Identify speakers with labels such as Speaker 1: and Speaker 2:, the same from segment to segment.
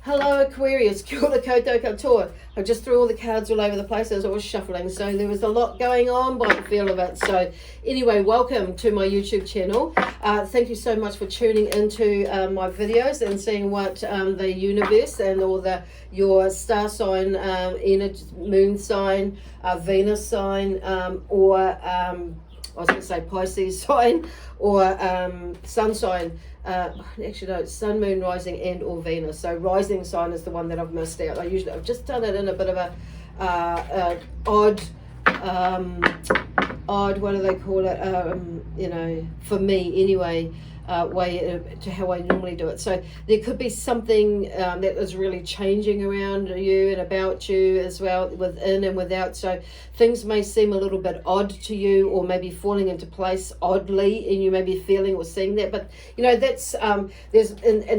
Speaker 1: Hello Aquarius, kia ora koutou katoa. I just threw all the cards all over the place as I was shuffling, so there was a lot going on by the feel of it. So anyway, welcome to my YouTube channel. Thank you so much for tuning into my videos and seeing what the universe and all your star sign, energy, moon sign, Venus sign, or I was going to say Pisces sign, or sun sign. Actually no, sun, moon, rising and or Venus. So rising sign is the one that I've missed out. I've just done it in a bit of a odd, what do they call it, for me anyway, way to how I normally do it. So there could be something that is really changing around you and about you as well, within and without. So things may seem a little bit odd to you, or maybe falling into place oddly, and you may be feeling or seeing that. But that's and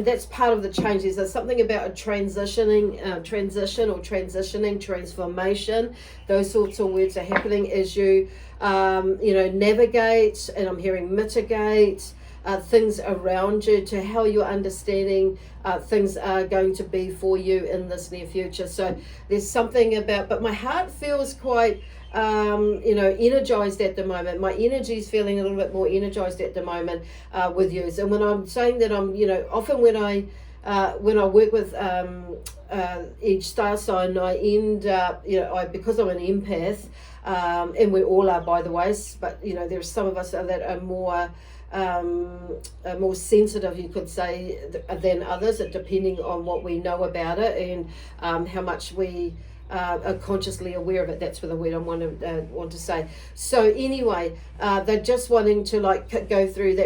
Speaker 1: that's part of the changes. There's something about a transition or transitioning, transformation. Those sorts of words are happening as you navigate, and I'm hearing mitigate things around you, to how you're understanding things are going to be for you in this near future. So there's something about, but my heart feels quite energized at the moment. My energy is feeling a little bit more energized at the moment with you. And when I'm saying that, I'm often when I work with each star sign, I end up because I'm an empath, and we all are, by the way, but there's some of us that are more sensitive, you could say, than others, depending on what we know about it and how much we are consciously aware of it. That's the word I want to say. So anyway, they're just wanting to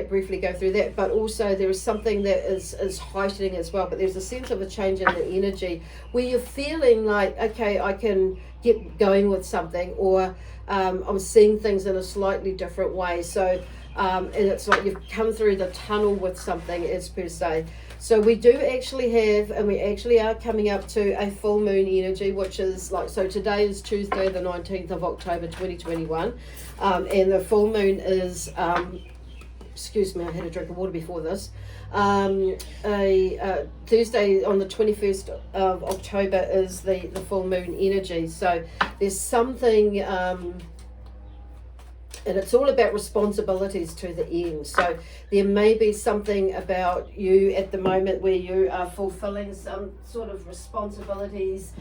Speaker 1: briefly go through that, but also there is something that is heightening as well. But there's a sense of a change in the energy where you're feeling like, okay, I can get going with something, or I'm seeing things in a slightly different way. So and it's like you've come through the tunnel with something, as per se. So we do actually have, and we actually are coming up to a full moon energy, which is so today is Tuesday the 19th of October 2021, and the full moon is excuse me, I had a drink of water before this, Thursday on the 21st of October is the full moon energy. So there's something and it's all about responsibilities to the end. So there may be something about you at the moment where you are fulfilling some sort of responsibilities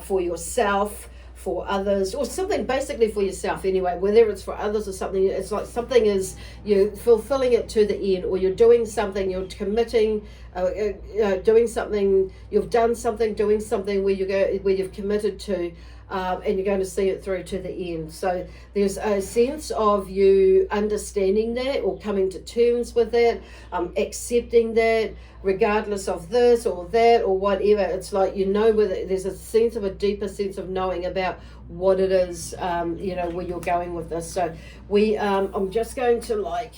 Speaker 1: for yourself, for others, or something basically for yourself anyway, whether it's for others or something. It's like something is, you're fulfilling it to the end, or you're doing something, you're committing, doing something, you've done something, doing something where you've committed to, and you're going to see it through to the end. So there's a sense of you understanding that, or coming to terms with that, accepting that, regardless of this or that or whatever. It's like, there's a sense of a deeper sense of knowing about what it is, where you're going with this. So I'm just going to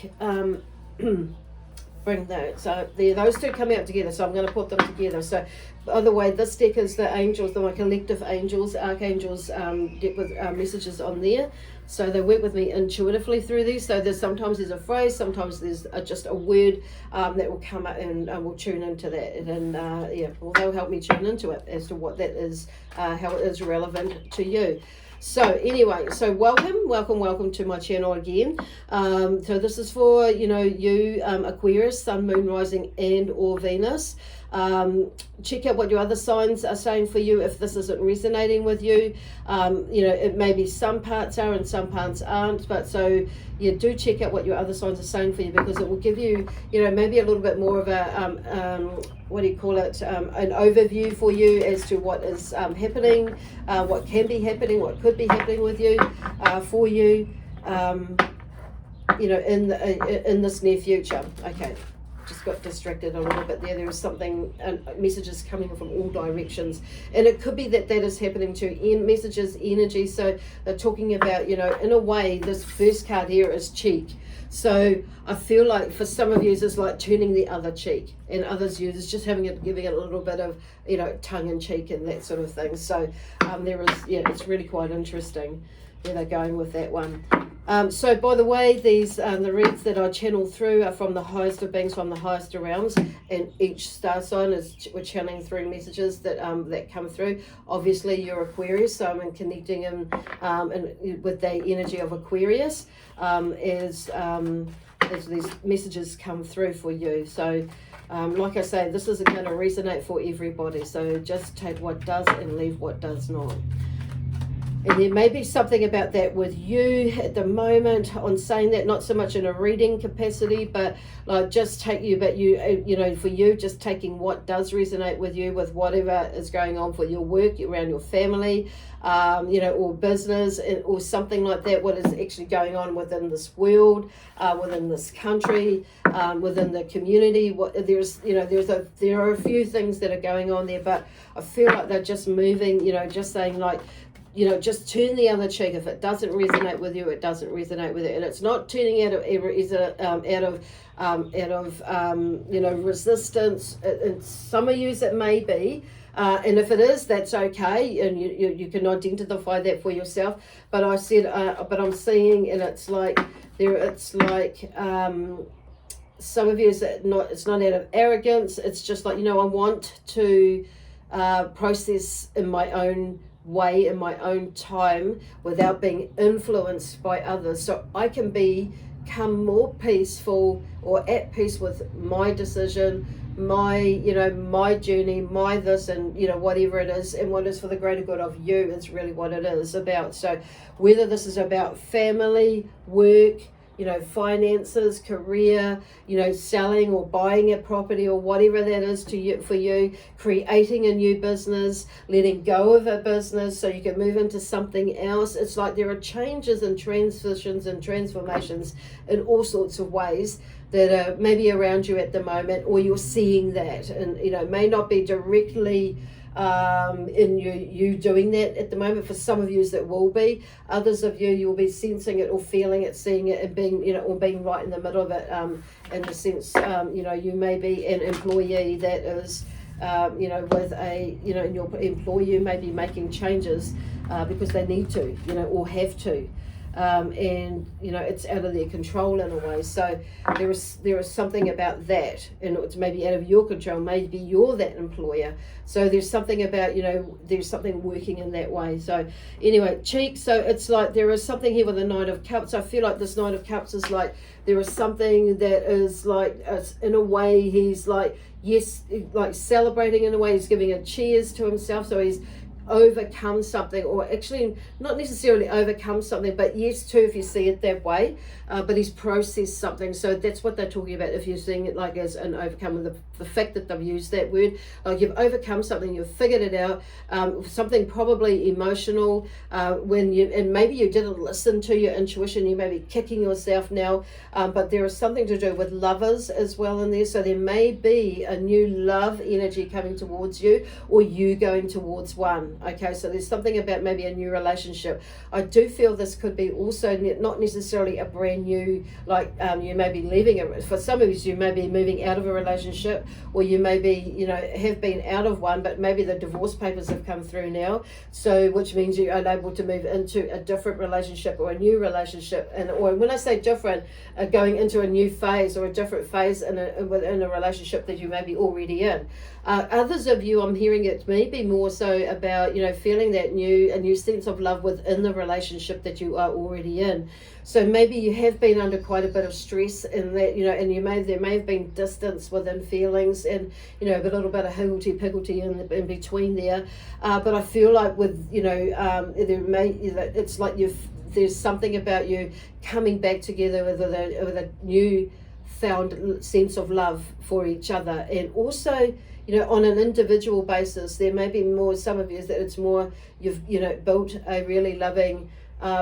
Speaker 1: bring those. So those two come out together, so I'm going to put them together. So by the way, this deck is the angels, my collective angels, archangels deck with messages on there. So they work with me intuitively through these. So sometimes there's a phrase, sometimes there's just a word that will come up, and we'll tune into that. And they'll help me tune into it as to what that is, how it is relevant to you. So anyway, so welcome to my channel again. So this is for you Aquarius, sun, moon, rising and or Venus. Check out what your other signs are saying for you if this isn't resonating with you. It may be some parts are and some parts aren't, but so do check out what your other signs are saying for you, because it will give you maybe a little bit more of a what do you call it, an overview for you as to what is happening, what can be happening, what could be happening with you, for you, in this near future. Okay, just got distracted a little bit there. There was something, messages coming from all directions, and it could be that is happening too. Messages, energy. So they're talking about, in a way, this first card here is cheek. So I feel like for some of you it's like turning the other cheek, and others you is just giving it a little bit of tongue in cheek and that sort of thing. So there is, it's really quite interesting where they're going with that one. So by the way, these the reads that I channel through are from the highest of beings, from the highest of realms, and each star sign is we're channeling through messages that that come through. Obviously, you're Aquarius, so I'm connecting in with the energy of Aquarius as these messages come through for you. So. Like I say, this isn't going to resonate for everybody, so just take what does and leave what does not. And there may be something about that with you at the moment. On saying that, not so much in a reading capacity, but like just take you, but you know, for you, just taking what does resonate with you, with whatever is going on for your work, around your family, you know, or business, or something like that. What is actually going on within this world, within this country, within the community? There's, you know, there are a few things that are going on there, but I feel like they're just moving. You know, just saying like, you know, just turn the other cheek. If it doesn't resonate with you, it doesn't resonate with it, and it's not turning out of you know, resistance. In some of you it may be, and if it is, that's okay, and you can identify that for yourself. But I said, but I'm seeing, and it's like some of you it's not out of arrogance. It's just like, you know, I want to process in my own way, in my own time, without being influenced by others, so I can become more peaceful or at peace with my decision, my, you know, my journey, my this, and, you know, whatever it is, and what is for the greater good of you is really what it is about. So whether this is about family, work, you know, finances, career, you know, selling or buying a property or whatever that is to you, for you, creating a new business, letting go of a business so you can move into something else. It's like there are changes and transitions and transformations in all sorts of ways that are maybe around you at the moment, or you're seeing that, and, you know, may not be directly in you doing that at the moment. For some of you that will be, others of you'll be sensing it or feeling it, seeing it, and being, you know, or being right in the middle of it, in the sense, you know, you may be an employee that is, you know, with a, you know, and your employer may be making changes because they need to, you know, or have to. And, you know, it's out of their control in a way. So there is something about that, and it's maybe out of your control. Maybe you're that employer. So there's something about, you know, there's something working in that way. So anyway, cheek. So it's like there is something here with the Knight of Cups. I feel like this Knight of Cups is like there is something that is like, in a way, he's like, yes, like celebrating in a way. He's giving a cheers to himself. So he's overcome something, or actually not necessarily overcome something, but yes too, if you see it that way, but he's processed something. So that's what they're talking about, if you're seeing it like as an overcome, the fact that they've used that word, like you've overcome something, you've figured it out, something probably emotional, when you, and maybe you didn't listen to your intuition, you may be kicking yourself now, but there is something to do with lovers as well in there. So there may be a new love energy coming towards you, or you going towards one. Okay, so there's something about maybe a new relationship. I do feel this could be also not necessarily a brand new, like you may be leaving it. For some of you may be moving out of a relationship, or you may be, you know, have been out of one, but maybe the divorce papers have come through now. So which means you are able to move into a different relationship or a new relationship. And or when I say different, going into a new phase or a different phase within a relationship that you may be already in. Others of you, I'm hearing it may be more so about, you know, feeling that a new sense of love within the relationship that you are already in. So maybe you have been under quite a bit of stress in that, you know, and there may have been distance within feelings, and, you know, a little bit of higgledy-piggledy in between there. But I feel like with, you know, it's like there's something about you coming back together with a new found sense of love for each other. And also, you know, on an individual basis, there may be more, some of you, that it's more, you've, you know, built a really loving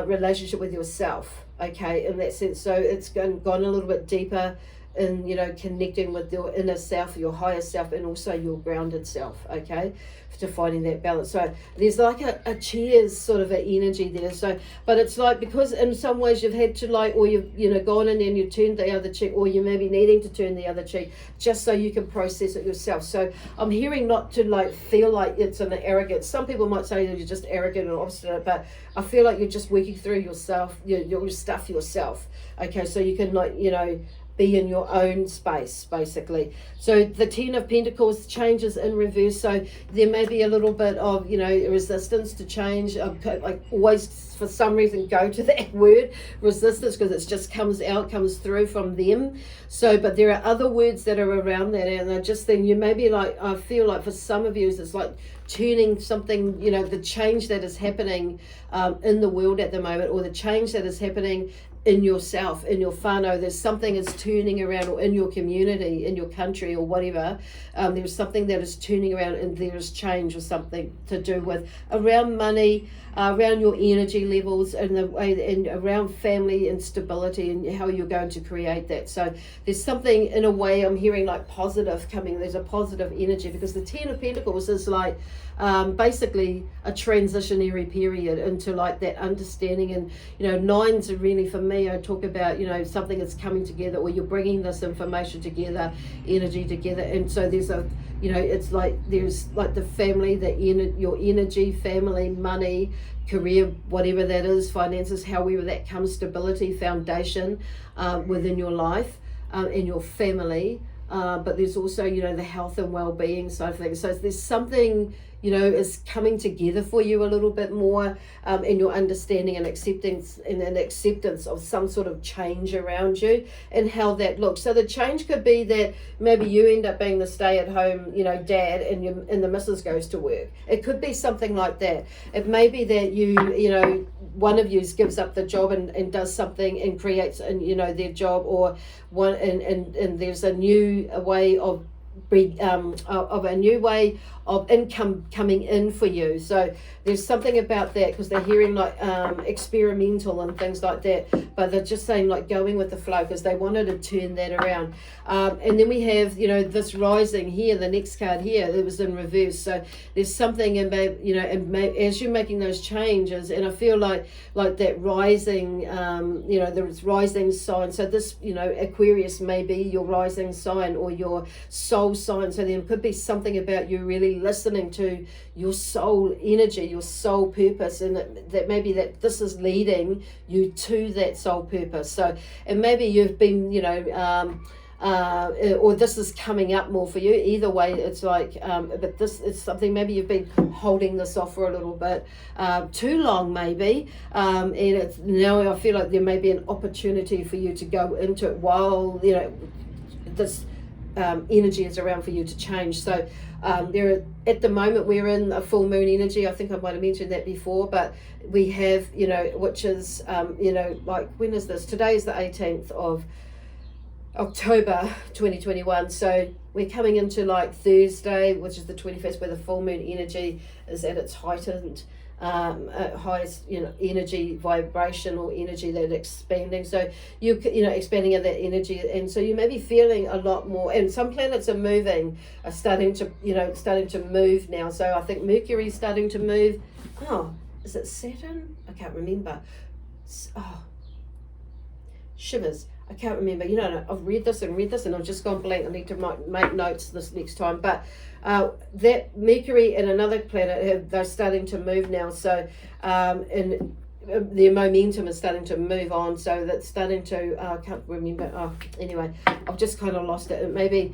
Speaker 1: relationship with yourself, okay, in that sense. So it's gone a little bit deeper in, you know, connecting with your inner self, your higher self, and also your grounded self, okay, to finding that balance. So there's like a cheers sort of an energy there. So, but it's like, because in some ways you've had to like, or you've, you know, gone in and you've turned the other cheek, or you may be needing to turn the other cheek just so you can process it yourself. So I'm hearing not to like feel like it's an arrogance. Some people might say that you're just arrogant and obstinate, but I feel like you're just working through yourself, your stuff yourself. Okay, so you can, like, you know, be in your own space, basically. So the Ten of Pentacles changes in reverse, so there may be a little bit of, you know, resistance to change. Like, always for some reason go to that word resistance, because it just comes through from them. So, but there are other words that are around that, and I just think you maybe like, I feel like for some of you it's like turning something, you know, the change that is happening in the world at the moment, or the change that is happening in yourself, in your whānau, there's something is turning around, or in your community, in your country, or whatever, there's something that is turning around, and there is change, or something to do with around money, around your energy levels, and the way, and around family and stability, and how you're going to create that. So there's something, in a way, I'm hearing like positive coming. There's a positive energy, because the Ten of Pentacles is like basically a transitionary period into like that understanding. And, you know, nines are really, for me, I talk about, you know, something that's coming together, or you're bringing this information together, energy together. And so there's a, you know, it's like there's like the family, your energy, family, money, career, whatever that is, finances, however that comes, stability, foundation within your life, and your family. But there's also, you know, the health and well-being side of things. So there's something, you know, is coming together for you a little bit more, in your understanding and acceptance, and an acceptance of some sort of change around you, and how that looks. So the change could be that maybe you end up being the stay-at-home, you know, dad, and the missus goes to work. It could be something like that. It may be that you know, one of you gives up the job and does something and creates, you know, their job, or one, and there's a new way of a new way of income coming in for you. So there's something about that, because they're hearing like experimental and things like that, but they're just saying like going with the flow, because they wanted to turn that around. And then we have, you know, this rising here, the next card here, it was in reverse. So there's something in, you know, and as you're making those changes, and I feel like that rising, you know, there's rising sign. So this, you know, Aquarius may be your rising sign, or your soul sign. So there could be something about you really listening to your soul energy, your soul purpose, and that maybe that this is leading you to that soul purpose. So, and maybe you've been, you know, or this is coming up more for you. Either way, it's like, but this is something, maybe you've been holding this off for a little bit too long, maybe, and it's now I feel like there may be an opportunity for you to go into it while, you know, this energy is around for you to change. So at the moment we're in a full moon energy. I think I might have mentioned that before, but we have, you know, which is you know, like, when is this? Today is the 18th of October 2021. So we're coming into like Thursday, which is the 21st, where the full moon energy is at its heightened highest, you know, energy vibration, or energy that expanding. So you know, expanding in that energy, and so you may be feeling a lot more. And some planets are starting to move now. So I think Mercury's starting to move. Oh, is it Saturn? I can't remember. Oh, shivers. I can't remember. You know, I've read this and I've just gone blank. I need to make notes this next time. But that Mercury and another planet, they're starting to move now. So, and their momentum is starting to move on. So that's starting to, I can't remember. Oh, anyway, I've just kind of lost it. It may be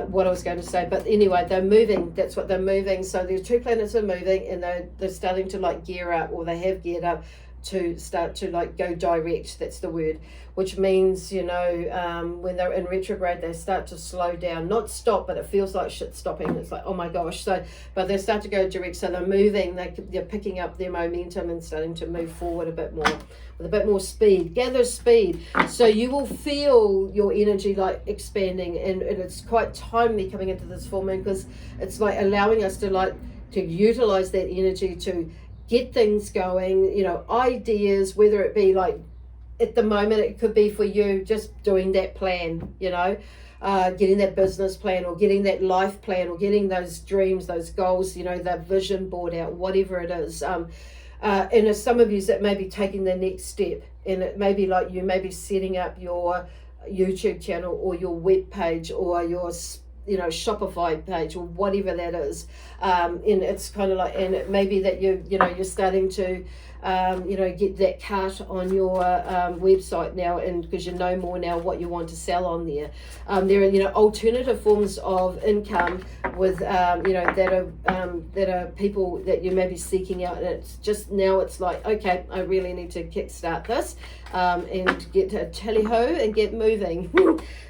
Speaker 1: what I was going to say. But anyway, they're moving. That's what they're moving. So there's two planets are moving, and they're starting to like gear up, or they have geared up to start to like go direct. That's the word, which means, you know, when they're in retrograde, they start to slow down, not stop, but it feels like shit stopping. It's like, oh my gosh. So, but they start to go direct. So they're moving, they're picking up their momentum and starting to move forward a bit more, with a bit more speed, gather speed. So you will feel your energy like expanding, and it's quite timely coming into this full moon, because it's like allowing us to utilize that energy to get things going, you know, ideas, whether it be like at the moment it could be for you just doing that plan, you know, getting that business plan or getting that life plan or getting those dreams, those goals, you know, that vision board out, whatever it is. And as some of you that may be taking the next step, and it may be like you may be setting up your YouTube channel or your web page or your, you know, Shopify page or whatever that is, and it's kind of like, and it may be that you know, you're starting to you know, get that cart on your website now, and because you know more now what you want to sell on there. There are, you know, alternative forms of income with you know, that are people that you may be seeking out, and it's just now it's like, okay, I really need to kickstart this and get a tally-ho and get moving.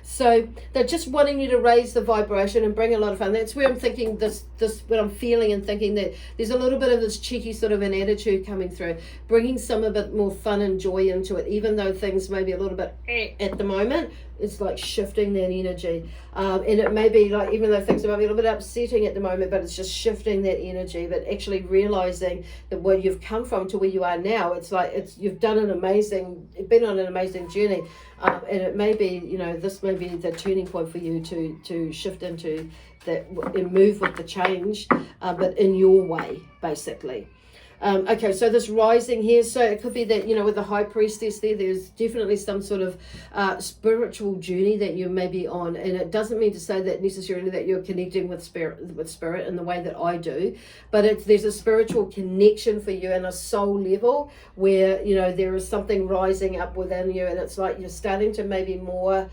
Speaker 1: So they're just wanting you to raise the vibration and bring a lot of fun. That's where I'm thinking this what I'm feeling and thinking, that there's a little bit of this cheeky sort of an attitude coming through, bringing some a bit more fun and joy into it, even though things may be a little bit at the moment. It's like shifting that energy, and it may be like, even though things might be a little bit upsetting at the moment, but it's just shifting that energy, but actually realizing that where you've come from to where you are now, it's like you've been on an amazing journey, and it may be, you know, this may be the turning point for you to shift into that and move with the change, but in your way, basically. Okay, so this rising here, so it could be that, you know, with the high priestess there's definitely some sort of spiritual journey that you may be on, and it doesn't mean to say that necessarily that you're connecting with spirit in the way that I do, but there's a spiritual connection for you and a soul level where, you know, there is something rising up within you, and it's like you're starting to maybe more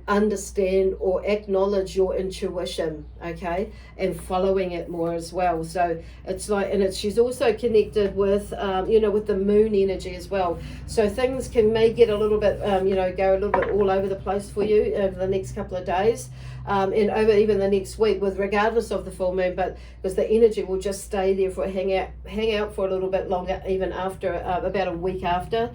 Speaker 1: understand or acknowledge your intuition, okay, and following it more as well. So it's like, and she's also connected with you know, with the moon energy as well, so things may get a little bit you know, go a little bit all over the place for you over the next couple of days, and over even the next week, with regardless of the full moon, but because the energy will just stay there for hang out for a little bit longer, even after about a week after.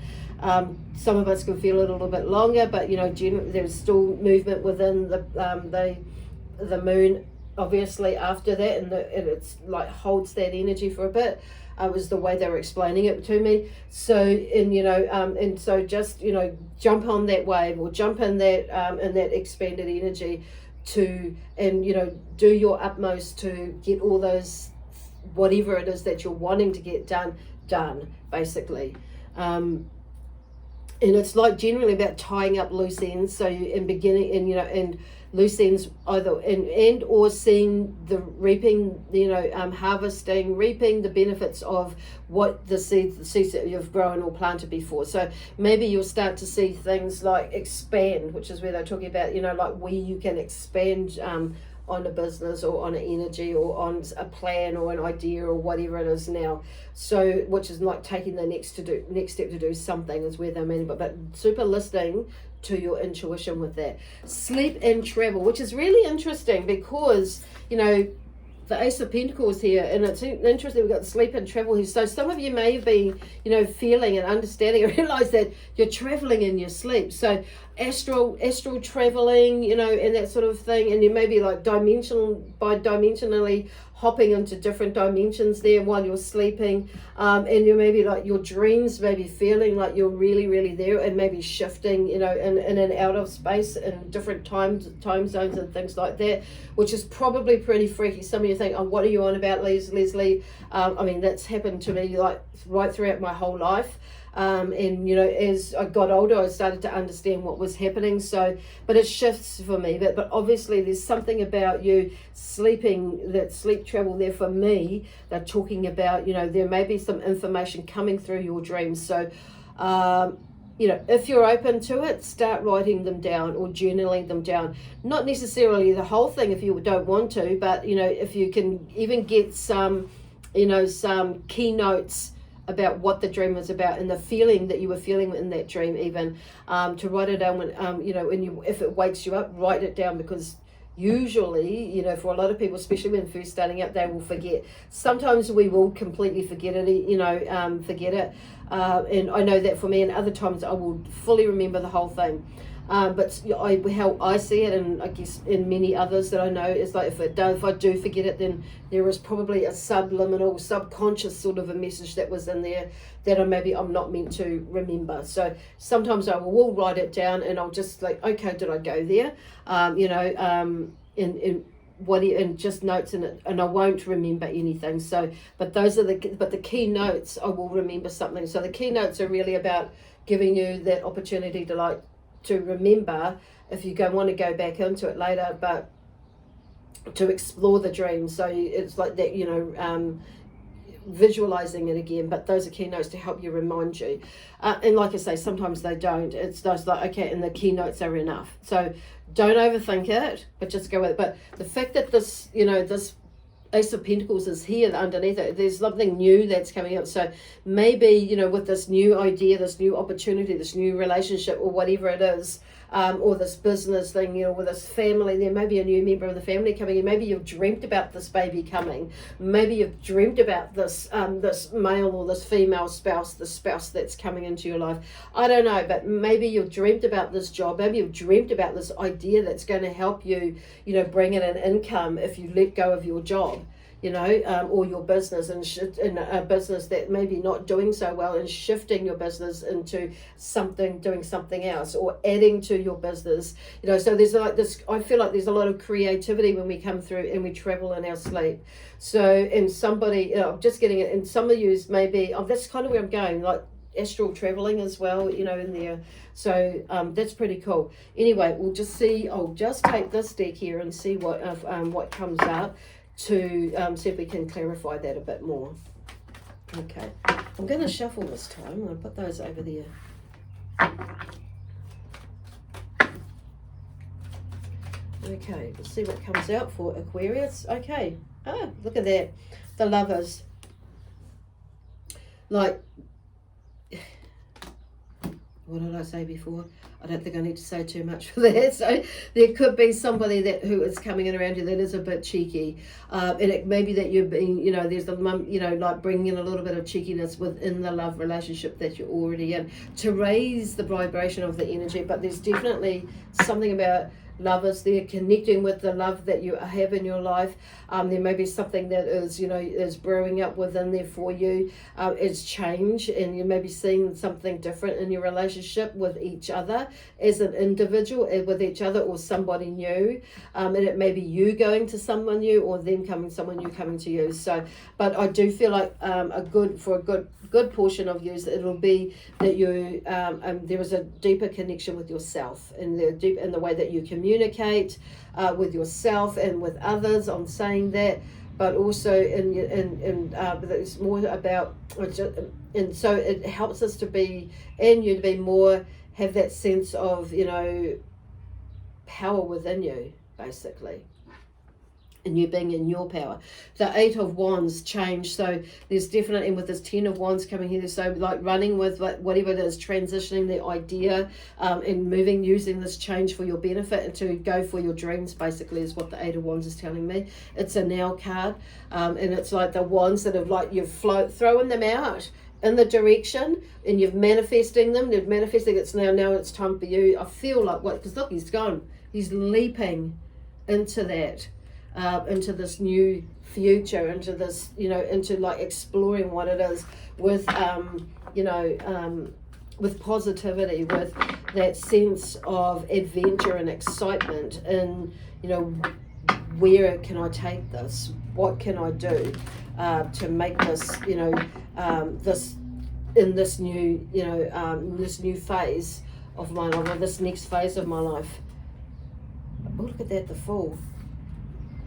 Speaker 1: Some of us can feel it a little bit longer, but, you know, generally there's still movement within the moon, obviously, after that, and it's like holds that energy for a bit. Was the way they were explaining it to me. So, and you know, and so just, you know, jump on that wave or jump in that expanded energy and you know, do your utmost to get all those, whatever it is that you're wanting to get done, basically. And it's like generally about tying up loose ends. So in beginning, and you know, and loose ends either and or seeing the reaping, you know, harvesting, reaping the benefits of what the seeds that you've grown or planted before. So maybe you'll start to see things like expand, which is where they're talking about, you know, like where you can expand on a business or on an energy or on a plan or an idea or whatever it is now. So, which is like taking the next step to do something is where they're meaning, but super listening to your intuition with that. Sleep and travel, which is really interesting because, you know, the Ace of Pentacles here, and it's interesting, we've got sleep and travel here. So some of you may be, you know, feeling and understanding and realize that you're traveling in your sleep. So astral traveling, you know, and that sort of thing. And you may be like dimensionally hopping into different dimensions there while you're sleeping, and you maybe like your dreams maybe feeling like you're really, really there, and maybe shifting, you know, in and out of space in different time zones and things like that, which is probably pretty freaky. Some of you think, oh, what are you on about, Lesley? I mean, that's happened to me like right throughout my whole life. And you know, as I got older, I started to understand what was happening. So, but it shifts for me. But obviously, there's something about you sleeping, that sleep travel there for me. They're talking about, you know, there may be some information coming through your dreams. So, you know, if you're open to it, start writing them down or journaling them down. Not necessarily the whole thing if you don't want to, but you know, if you can even get some, you know, some keynotes about what the dream was about and the feeling that you were feeling in that dream, even to write it down when you know, if it wakes you up, write it down, because usually, you know, for a lot of people, especially when first starting out, they will forget. Sometimes we will completely forget it, you know, and I know that for me, and other times I will fully remember the whole thing. But how I see it, and I guess in many others that I know, is like if I do forget it, then there is probably a subliminal, subconscious sort of a message that was in there that I'm not meant to remember. So sometimes I will write it down, and I'll just like, okay, did I go there? And just notes in it, and I won't remember anything. So, but the key notes, I will remember something. So the key notes are really about giving you that opportunity to remember if you want to go back into it later, but to explore the dream. So it's like that, visualizing it again, but those are keynotes to help you, remind you, and like I say, sometimes they don't. It's just like, okay, and the keynotes are enough, so don't overthink it, but just go with it. But the fact that this Ace of Pentacles is here underneath it, there's something new that's coming up. So maybe, with this new idea, this new opportunity, this new relationship, or whatever it is, or this business thing, with this family, there may be a new member of the family coming in. Maybe you've dreamt about this baby coming. Maybe you've dreamt about this this male or this female spouse, the spouse that's coming into your life. I don't know, but maybe you've dreamt about this job. Maybe you've dreamt about this idea that's going to help you, bring in an income if you let go of your job. Or your business, and in a business that maybe not doing so well, and shifting your business into doing something else, or adding to your business. So there's like this, I feel like there's a lot of creativity when we come through and we travel in our sleep. So, and somebody, I'm just getting it, and some of you maybe, that's kind of where I'm going, like astral traveling as well, in there. So that's pretty cool. Anyway, we'll just see. I'll just take this deck here and see what comes up, to see if we can clarify that a bit more. Okay, I'm going to shuffle this time. I'm going to put those over there. Okay, let's see what comes out for Aquarius. Okay, look at that. The Lovers. Like, what did I say before? I don't think I need to say too much for that. So there could be somebody who is coming in around you that is a bit cheeky, and it may be that you've been, there's the mum, like bringing in a little bit of cheekiness within the love relationship that you're already in to raise the vibration of the energy. But there's definitely something about Lovers there connecting with the love that you have in your life. There may be something that is brewing up within there for you. It's change, and you may be seeing something different in your relationship with each other as an individual, with each other, or somebody new. And it may be you going to someone new, or someone new coming to you. So, but I do feel like a good portion of you, it'll be that you there is a deeper connection with yourself, in the way that you communicate with yourself and with others. I'm saying that, but also it's more about, and so it helps us to be, and you to be more, have that sense of power within you, basically, and you being in your power. The Eight of Wands change, so there's definitely, and with this Ten of Wands coming here, so like running with whatever it is, transitioning the idea, and moving, using this change for your benefit, and to go for your dreams, basically, is what the Eight of Wands is telling me. It's a now card, and it's like the wands that have, like, you've throwing them out in the direction, and you're manifesting them. You're manifesting, it's now it's time for you. I feel like, because look, he's gone, he's leaping into that, into this new future, into this, into like exploring what it is with, with positivity, with that sense of adventure and excitement, and, where can I take this? What can I do to make this, this, in this new, this new phase of my life, or this next phase of my life. Oh, look at that, the Fool.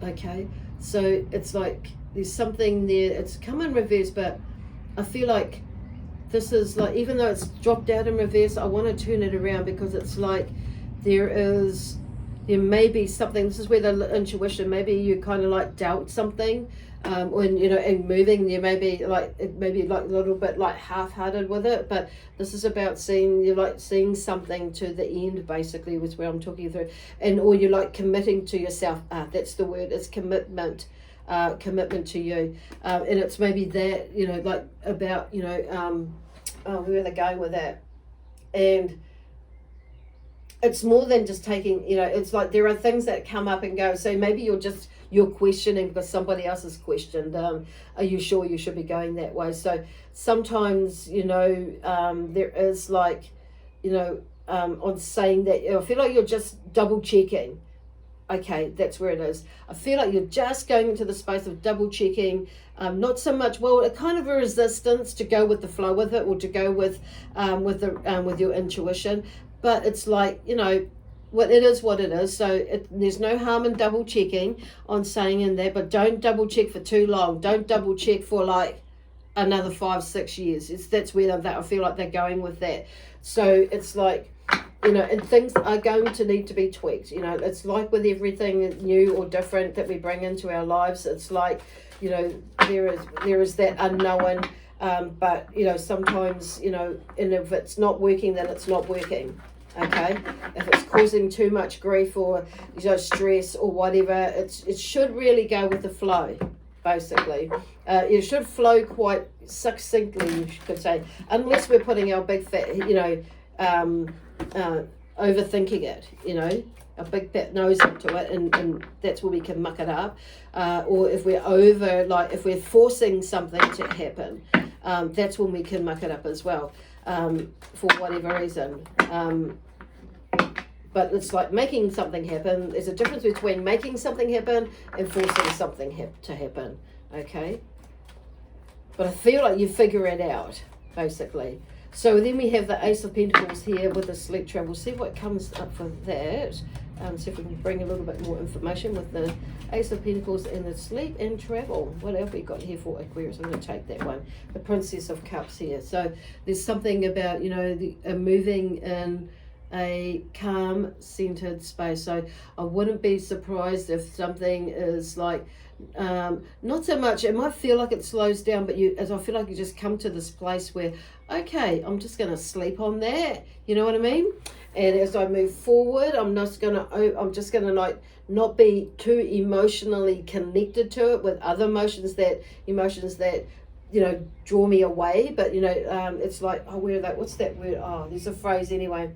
Speaker 1: Okay, so it's like there's something there. It's come in reverse, but I feel like this is like, even though it's dropped out in reverse, I want to turn it around, because it's like there may be something. This is where the intuition, maybe you kind of like doubt something, when and moving, there may be like, it may be like a little bit like half-hearted with it, but this is about seeing something to the end, basically, was where I'm talking through, and or you're like committing to yourself. That's the word. It's commitment. Commitment to you, and it's maybe that, like about, where they're going with that, and it's more than just taking, you know, it's like there are things that come up and go. So maybe you're questioning because somebody else has questioned, are you sure you should be going that way? So sometimes, you know, there is like, you know, on saying that, I feel like you're just double checking. Okay, that's where it is. I feel like you're just going into the space of double checking, not so much, well, a kind of a resistance to go with the flow with it, or to go with your intuition. But it's like, you know, what it is what it is. So there's no harm in double checking on saying in there, but don't double check for too long. Don't double check for like another 5-6 years. That's where I feel like they're going with that. So it's like, you know, and things are going to need to be tweaked. You know, it's like with everything new or different that we bring into our lives. It's like, you know, there is that unknown. But, you know, sometimes, you know, and if it's not working, then it's not working. Okay, if it's causing too much grief or, you know, stress or whatever, it should really go with the flow. Basically, it should flow quite succinctly, you could say, unless we're putting our big fat, you know, overthinking it, you know, a big fat nose into it, and that's where we can muck it up. Or if we're if we're forcing something to happen, that's when we can muck it up as well, for whatever reason. But it's like making something happen. There's a difference between making something happen and forcing something to happen, okay? But I feel like you figure it out, basically. So then we have the Ace of Pentacles here with the sleep travel. See what comes up for that. See if we can bring a little bit more information with the Ace of Pentacles and the sleep and travel. What else we got here for Aquarius? I'm going to take that one. The Princess of Cups here. So there's something about, you know, moving in a calm centered space. So I wouldn't be surprised if something is like, not so much, it might feel like it slows down, but I feel like you just come to this place where, okay, I'm just going to sleep on that, you know what I mean? And as I move forward, I'm just going to like not be too emotionally connected to it with other emotions that you know, draw me away. But, you know, it's like, oh, where are they? What's that word? Oh, there's a phrase anyway.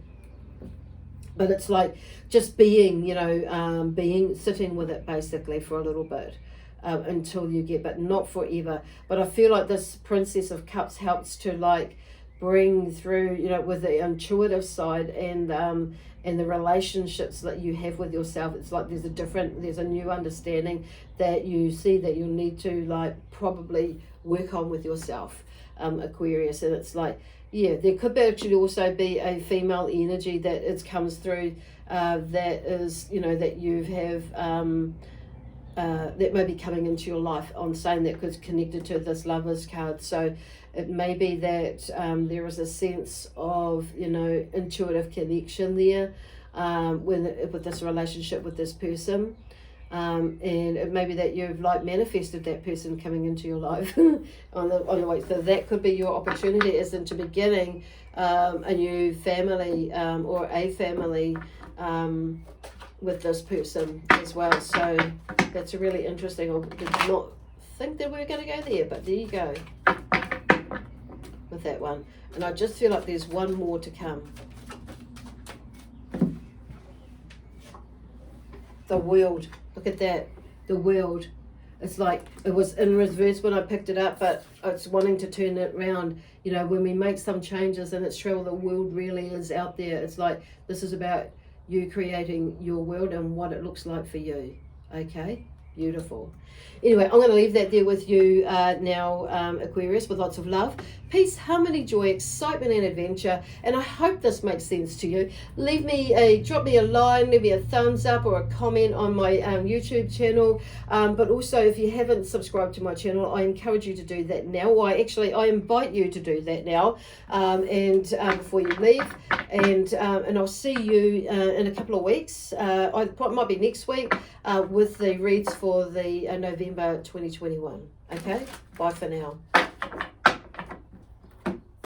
Speaker 1: But it's like just being, you know, sitting with it basically for a little bit, until you get, but not forever. But I feel like this Princess of Cups helps to like bring through, you know, with the intuitive side and the relationships that you have with yourself. It's like there's a new understanding that you see that you'll need to like probably work on with yourself, Aquarius. And it's like, yeah, there could actually also be a female energy that comes through, that is, you know, that you have, that may be coming into your life. On saying that because connected to this Lovers card. So it may be that there is a sense of, you know, intuitive connection there, with this relationship with this person. And it may be that you've like manifested that person coming into your life on the way. So that could be your opportunity, as into beginning a new family, or a family with this person as well. So that's a really interesting. I did not think that we were going to go there, but there you go with that one. And I just feel like there's one more to come. The World. Look at that. The World. It's like it was in reverse when I picked it up, but it's wanting to turn it around. You know, when we make some changes, and it's true, the world really is out there. It's like this is about you creating your world and what it looks like for you. Okay? Beautiful. Anyway, I'm going to leave that there with you now, Aquarius, with lots of love, peace, harmony, joy, excitement, and adventure. And I hope this makes sense to you. Drop me a line, leave me a thumbs up or a comment on my YouTube channel. But also, if you haven't subscribed to my channel, I encourage you to do that now. I invite you to do that now, before you leave. And I'll see you in a couple of weeks. It might be next week with the reads for the November 2021. Okay? Bye for now.